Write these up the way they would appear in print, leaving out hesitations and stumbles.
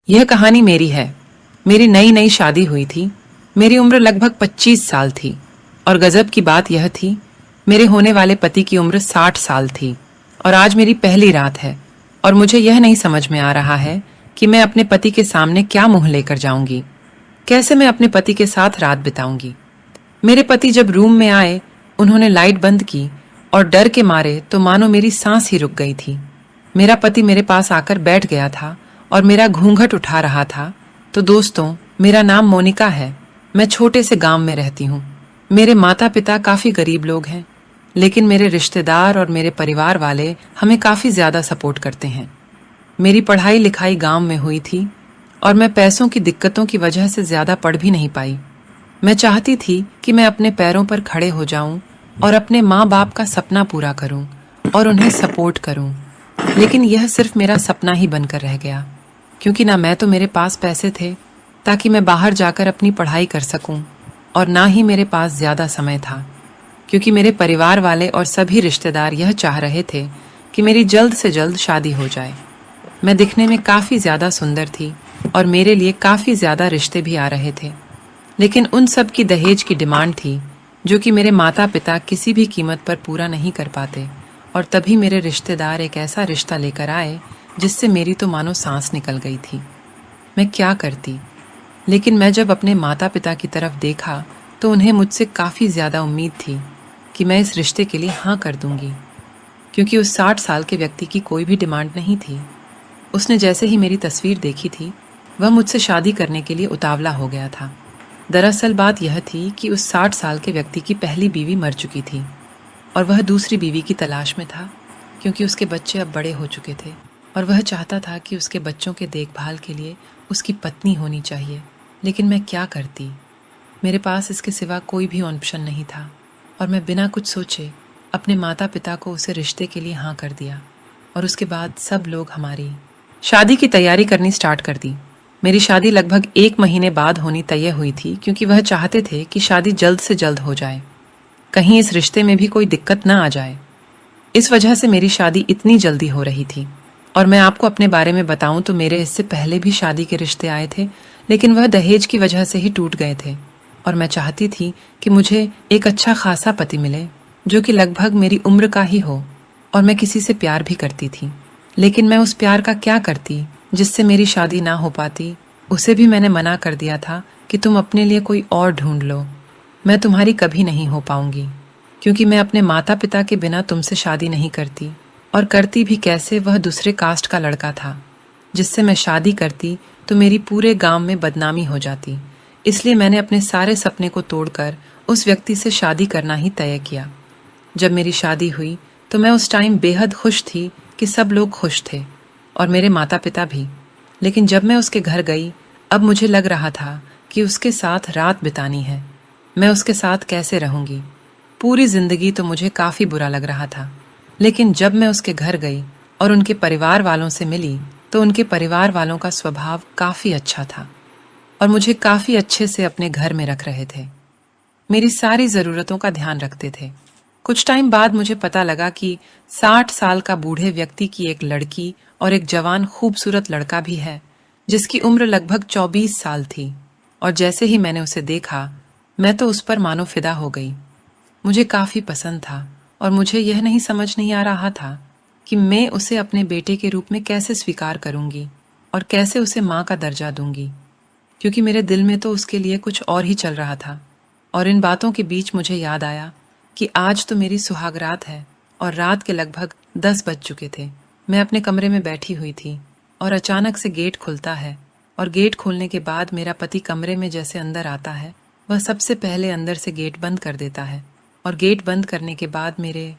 यह कहानी मेरी है। मेरी नई नई शादी हुई थी। मेरी उम्र लगभग 25 साल थी और गजब की बात यह थी, मेरे होने वाले पति की उम्र 60 साल थी। और आज मेरी पहली रात है और मुझे यह नहीं समझ में आ रहा है कि मैं अपने पति के सामने क्या मुंह लेकर जाऊंगी। कैसे मैं अपने पति के साथ रात बिताऊंगी। मेरे पति जब रूम में आए, उन्होंने लाइट बंद की और डर के मारे तो मानो मेरी सांस ही रुक गई थी। मेरा पति मेरे पास आकर बैठ गया था और मेरा घूंघट उठा रहा था। तो दोस्तों, मेरा नाम मोनिका है। मैं छोटे से गांव में रहती हूँ। मेरे माता पिता काफ़ी गरीब लोग हैं, लेकिन मेरे रिश्तेदार और मेरे परिवार वाले हमें काफ़ी ज़्यादा सपोर्ट करते हैं। मेरी पढ़ाई लिखाई गांव में हुई थी और मैं पैसों की दिक्कतों की वजह से ज़्यादा पढ़ भी नहीं पाई। मैं चाहती थी कि मैं अपने पैरों पर खड़े हो जाऊं और अपने माँ बाप का सपना पूरा करूं और उन्हें सपोर्ट करूं। लेकिन यह सिर्फ मेरा सपना ही बनकर रह गया, क्योंकि ना मैं तो मेरे पास पैसे थे ताकि मैं बाहर जाकर अपनी पढ़ाई कर सकूं, और ना ही मेरे पास ज़्यादा समय था, क्योंकि मेरे परिवार वाले और सभी रिश्तेदार यह चाह रहे थे कि मेरी जल्द से जल्द शादी हो जाए। मैं दिखने में काफ़ी ज़्यादा सुंदर थी और मेरे लिए काफ़ी ज़्यादा रिश्ते भी आ रहे थे, लेकिन उन सब की दहेज की डिमांड थी जो कि मेरे माता पिता किसी भी कीमत पर पूरा नहीं कर पाते। और तभी मेरे रिश्तेदार एक ऐसा रिश्ता लेकर आए जिससे मेरी तो मानो सांस निकल गई थी। मैं क्या करती। लेकिन मैं जब अपने माता पिता की तरफ देखा तो उन्हें मुझसे काफ़ी ज़्यादा उम्मीद थी कि मैं इस रिश्ते के लिए हाँ कर दूंगी, क्योंकि उस 60 साल के व्यक्ति की कोई भी डिमांड नहीं थी। उसने जैसे ही मेरी तस्वीर देखी थी, वह मुझसे शादी करने के लिए उतावला हो गया था। दरअसल बात यह थी कि उस 60 साल के व्यक्ति की पहली बीवी मर चुकी थी और वह दूसरी बीवी की तलाश में था, क्योंकि उसके बच्चे अब बड़े हो चुके थे और वह चाहता था कि उसके बच्चों के देखभाल के लिए उसकी पत्नी होनी चाहिए। लेकिन मैं क्या करती। मेरे पास इसके सिवा कोई भी ऑप्शन नहीं था और मैं बिना कुछ सोचे अपने माता पिता को उसे रिश्ते के लिए हाँ कर दिया। और उसके बाद सब लोग हमारी शादी की तैयारी करनी स्टार्ट कर दी। मेरी शादी लगभग 1 महीने बाद होनी तय हुई थी, क्योंकि वह चाहते थे कि शादी जल्द से जल्द हो जाए, कहीं इस रिश्ते में भी कोई दिक्कत ना आ जाए। इस वजह से मेरी शादी इतनी जल्दी हो रही थी। और मैं आपको अपने बारे में बताऊं तो मेरे इससे पहले भी शादी के रिश्ते आए थे, लेकिन वह दहेज की वजह से ही टूट गए थे। और मैं चाहती थी कि मुझे एक अच्छा खासा पति मिले जो कि लगभग मेरी उम्र का ही हो, और मैं किसी से प्यार भी करती थी। लेकिन मैं उस प्यार का क्या करती जिससे मेरी शादी ना हो पाती। उसे भी मैंने मना कर दिया था कि तुम अपने लिए कोई और ढूंढ लो, मैं तुम्हारी कभी नहीं हो पाऊंगी, क्योंकि मैं अपने माता पिता के बिना तुमसे शादी नहीं करती। और करती भी कैसे, वह दूसरे कास्ट का लड़का था जिससे मैं शादी करती तो मेरी पूरे गांव में बदनामी हो जाती। इसलिए मैंने अपने सारे सपने को तोड़कर उस व्यक्ति से शादी करना ही तय किया। जब मेरी शादी हुई तो मैं उस टाइम बेहद खुश थी कि सब लोग खुश थे और मेरे माता पिता भी। लेकिन जब मैं उसके घर गई, अब मुझे लग रहा था कि उसके साथ रात बितानी है। मैं उसके साथ कैसे रहूंगी। पूरी जिंदगी तो मुझे काफ़ी बुरा लग रहा था। लेकिन जब मैं उसके घर गई और उनके परिवार वालों से मिली तो उनके परिवार वालों का स्वभाव काफ़ी अच्छा था और मुझे काफ़ी अच्छे से अपने घर में रख रहे थे। मेरी सारी ज़रूरतों का ध्यान रखते थे। कुछ टाइम बाद मुझे पता लगा कि 60 साल का बूढ़े व्यक्ति की एक लड़की और एक जवान खूबसूरत लड़का भी है जिसकी उम्र लगभग 24 साल थी। और जैसे ही मैंने उसे देखा, मैं तो उस पर मानो फिदा हो गई। मुझे काफ़ी पसंद था और मुझे यह नहीं समझ नहीं आ रहा था कि मैं उसे अपने बेटे के रूप में कैसे स्वीकार करूंगी और कैसे उसे माँ का दर्जा दूंगी, क्योंकि मेरे दिल में तो उसके लिए कुछ और ही चल रहा था। और इन बातों के बीच मुझे याद आया कि आज तो मेरी सुहागरात है और रात के लगभग 10 बज चुके थे। मैं अपने कमरे में बैठी हुई थी और अचानक से गेट खुलता है, और गेट खोलने के बाद मेरा पति कमरे में जैसे अंदर आता है, वह सबसे पहले अंदर से गेट बंद कर देता है और गेट बंद करने के बाद मेरे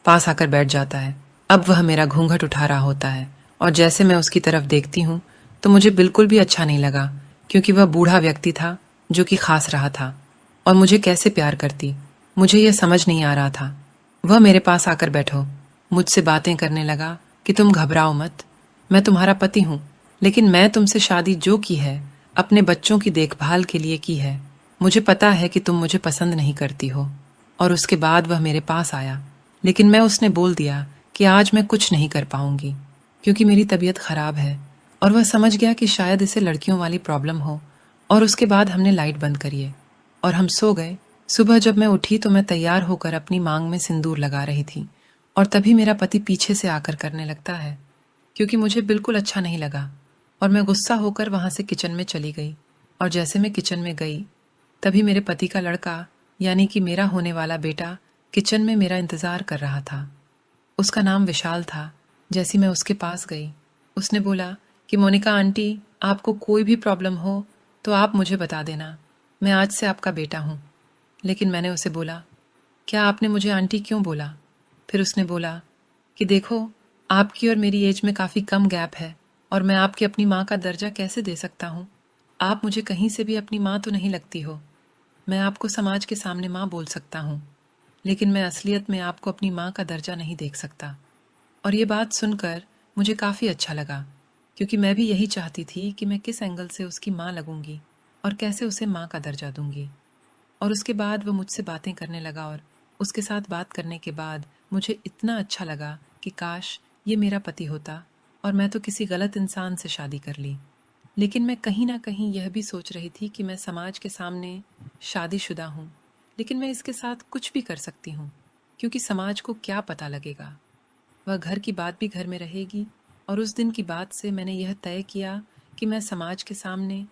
पास आकर बैठ जाता है। अब वह मेरा घूंघट उठा रहा होता है और जैसे मैं उसकी तरफ देखती हूँ तो मुझे बिल्कुल भी अच्छा नहीं लगा, क्योंकि वह बूढ़ा व्यक्ति था जो कि खास रहा था और मुझे कैसे प्यार करती, मुझे यह समझ नहीं आ रहा था। वह मेरे पास आकर बैठो, मुझसे बातें करने लगा कि तुम घबराओ मत, मैं तुम्हारा पति हूँ, लेकिन मैं तुमसे शादी जो की है अपने बच्चों की देखभाल के लिए की है। मुझे पता है कि तुम मुझे पसंद नहीं करती हो। और उसके बाद वह मेरे पास आया, लेकिन मैं उसने बोल दिया कि आज मैं कुछ नहीं कर पाऊंगी, क्योंकि मेरी तबीयत खराब है और वह समझ गया कि शायद इसे लड़कियों वाली प्रॉब्लम हो, और उसके बाद हमने लाइट बंद करी है और हम सो गए। सुबह जब मैं उठी तो मैं तैयार होकर अपनी मांग में सिंदूर लगा रही थी, और तभी मेरा पति पीछे से आकर करने लगता है, क्योंकि मुझे बिल्कुल अच्छा नहीं लगा, और मैं गुस्सा होकर वहां से किचन में चली गई। और जैसे मैं किचन में गई तभी मेरे पति का लड़का, यानी कि मेरा होने वाला बेटा, किचन में मेरा इंतजार कर रहा था। उसका नाम विशाल था। जैसी मैं उसके पास गई, उसने बोला कि मोनिका आंटी, आपको कोई भी प्रॉब्लम हो तो आप मुझे बता देना, मैं आज से आपका बेटा हूँ। लेकिन मैंने उसे बोला, क्या आपने मुझे आंटी क्यों बोला? फिर उसने बोला कि देखो, आपकी और मेरी एज में काफ़ी कम गैप है, और मैं आपकी अपनी माँ का दर्जा कैसे दे सकता हूँ? आप मुझे कहीं से भी अपनी माँ तो नहीं लगती हो। मैं आपको समाज के सामने माँ बोल सकता हूँ, लेकिन मैं असलियत में आपको अपनी माँ का दर्जा नहीं देख सकता। और ये बात सुनकर मुझे काफ़ी अच्छा लगा, क्योंकि मैं भी यही चाहती थी कि मैं किस एंगल से उसकी माँ लगूंगी और कैसे उसे माँ का दर्जा दूंगी। और उसके बाद वो मुझसे बातें करने लगा, और उसके साथ बात करने के बाद मुझे इतना अच्छा लगा कि काश ये मेरा पति होता और मैं तो किसी गलत इंसान से शादी कर ली। लेकिन मैं कहीं ना कहीं यह भी सोच रही थी कि मैं समाज के सामने शादीशुदा हूँ, लेकिन मैं इसके साथ कुछ भी कर सकती हूँ, क्योंकि समाज को क्या पता लगेगा। वह घर की बात भी घर में रहेगी, और उस दिन की बात से मैंने यह तय किया कि मैं समाज के सामने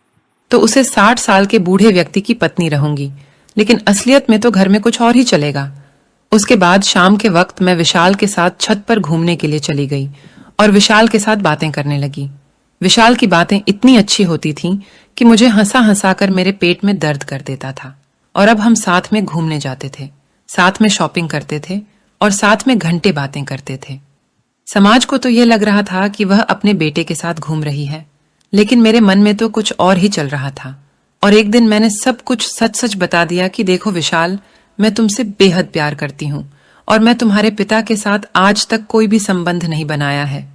तो उसे 60 साल के बूढ़े व्यक्ति की पत्नी रहूंगी, लेकिन असलियत में तो घर में कुछ और ही चलेगा। उसके बाद शाम के वक्त मैं विशाल के साथ छत पर घूमने के लिए चली गई और विशाल के साथ बातें करने लगी। विशाल की बातें इतनी अच्छी होती थीं कि मुझे हंसा हंसा कर मेरे पेट में दर्द कर देता था। और अब हम साथ में घूमने जाते थे, साथ में शॉपिंग करते थे, और साथ में घंटे बातें करते थे। समाज को तो यह लग रहा था कि वह अपने बेटे के साथ घूम रही है, लेकिन मेरे मन में तो कुछ और ही चल रहा था। और एक दिन मैंने सब कुछ सच सच बता दिया कि देखो विशाल, मैं तुमसे बेहद प्यार करती हूँ, और मैं तुम्हारे पिता के साथ आज तक कोई भी संबंध नहीं बनाया है,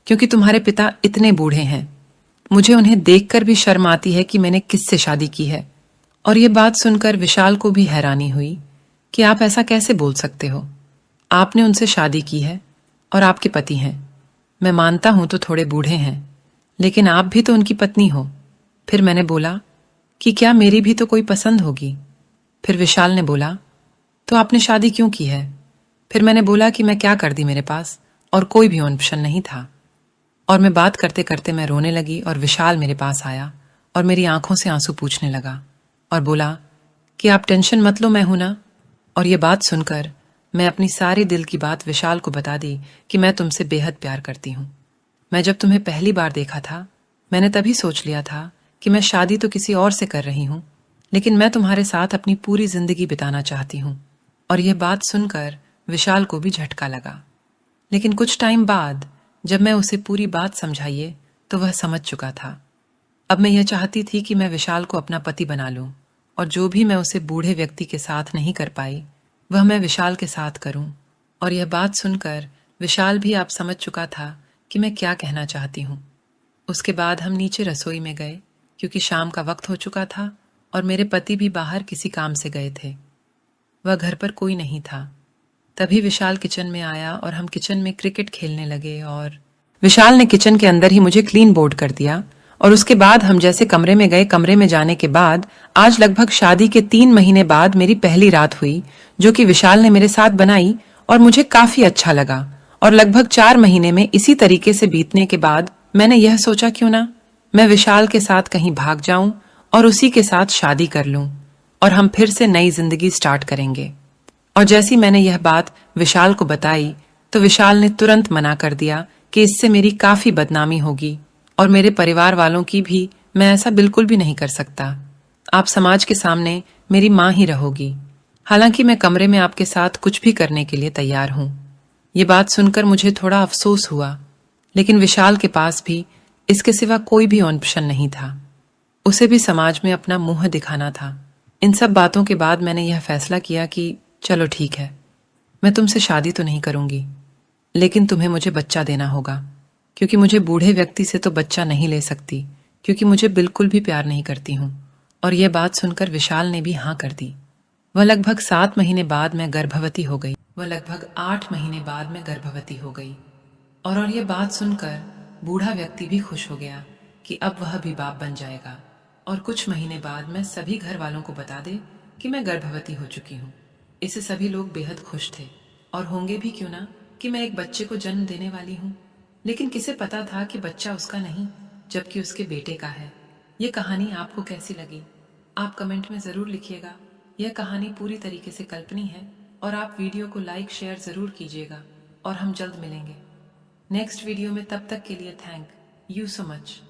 क्योंकि तुम्हारे पिता इतने बूढ़े हैं। मुझे उन्हें देखकर भी शर्म आती है कि मैंने किससे शादी की है। और ये बात सुनकर विशाल को भी हैरानी हुई कि आप ऐसा कैसे बोल सकते हो? आपने उनसे शादी की है और आपके पति हैं। मैं मानता हूं तो थोड़े बूढ़े हैं, लेकिन आप भी तो उनकी पत्नी हो। फिर मैंने बोला कि क्या मेरी भी तो कोई पसंद होगी? फिर विशाल ने बोला, तो आपने शादी क्यों की है? फिर मैंने बोला कि मैं क्या कर दी, मेरे पास और कोई भी ऑप्शन नहीं था। और मैं बात करते करते मैं रोने लगी, और विशाल मेरे पास आया और मेरी आंखों से आंसू पूछने लगा और बोला कि आप टेंशन मत लो, मैं हूं ना। और ये बात सुनकर मैं अपनी सारी दिल की बात विशाल को बता दी कि मैं तुमसे बेहद प्यार करती हूँ। मैं जब तुम्हें पहली बार देखा था, मैंने तभी सोच लिया था कि मैं शादी तो किसी और से कर रही हूँ, लेकिन मैं तुम्हारे साथ अपनी पूरी जिंदगी बिताना चाहती हूँ। और यह बात सुनकर विशाल को भी झटका लगा, लेकिन कुछ टाइम बाद जब मैं उसे पूरी बात समझाइए तो वह समझ चुका था। अब मैं यह चाहती थी कि मैं विशाल को अपना पति बना लूं, और जो भी मैं उसे बूढ़े व्यक्ति के साथ नहीं कर पाई वह मैं विशाल के साथ करूं। और यह बात सुनकर विशाल भी आप समझ चुका था कि मैं क्या कहना चाहती हूं। उसके बाद हम नीचे रसोई में गए, क्योंकि शाम का वक्त हो चुका था और मेरे पति भी बाहर किसी काम से गए थे। वह घर पर कोई नहीं था। तभी विशाल किचन में आया और हम किचन में क्रिकेट खेलने लगे, और विशाल ने किचन के अंदर ही मुझे क्लीन बोर्ड कर दिया। और उसके बाद हम जैसे कमरे में गए, कमरे में जाने के बाद आज लगभग शादी के 3 महीने बाद मेरी पहली रात हुई, जो कि विशाल ने मेरे साथ बनाई, और मुझे काफी अच्छा लगा। और लगभग 4 महीने में इसी तरीके से बीतने के बाद मैंने यह सोचा, क्यों ना मैं विशाल के साथ कहीं भाग जाऊं और उसी के साथ शादी कर लूं, और हम फिर से नई जिंदगी स्टार्ट करेंगे। और जैसी मैंने यह बात विशाल को बताई तो विशाल ने तुरंत मना कर दिया कि इससे मेरी काफी बदनामी होगी, और मेरे परिवार वालों की भी। मैं ऐसा बिल्कुल भी नहीं कर सकता। आप समाज के सामने मेरी माँ ही रहोगी। हालांकि मैं कमरे में आपके साथ कुछ भी करने के लिए तैयार हूं। ये बात सुनकर मुझे थोड़ा अफसोस हुआ, लेकिन विशाल के पास भी इसके सिवा कोई भी ऑप्शन नहीं था। उसे भी समाज में अपना मुंह दिखाना था। इन सब बातों के बाद मैंने यह फैसला किया कि चलो ठीक है, मैं तुमसे शादी तो नहीं करूंगी, लेकिन तुम्हें मुझे बच्चा देना होगा, क्योंकि मुझे बूढ़े व्यक्ति से तो बच्चा नहीं ले सकती, क्योंकि मुझे बिल्कुल भी प्यार नहीं करती हूँ। और यह बात सुनकर विशाल ने भी हाँ कर दी। वह लगभग 7 महीने बाद मैं गर्भवती हो गई। और यह बात सुनकर बूढ़ा व्यक्ति भी खुश हो गया कि अब वह भी बाप बन जाएगा और कुछ महीने बाद मैं सभी घर वालों को बता दे कि मैं गर्भवती हो चुकी हूँ। इससे सभी लोग बेहद खुश थे और होंगे भी क्यों ना कि मैं एक बच्चे को जन्म देने वाली हूँ। लेकिन किसे पता था कि बच्चा उसका नहीं जबकि उसके बेटे का है। ये कहानी आपको कैसी लगी? आप कमेंट में ज़रूर लिखिएगा। यह कहानी पूरी तरीके से कल्पनी है और आप वीडियो को लाइक शेयर ज़रूर कीजिएगा और हम जल्द मिलेंगे नेक्स्ट वीडियो में। तब तक के लिए थैंक यू सो मच।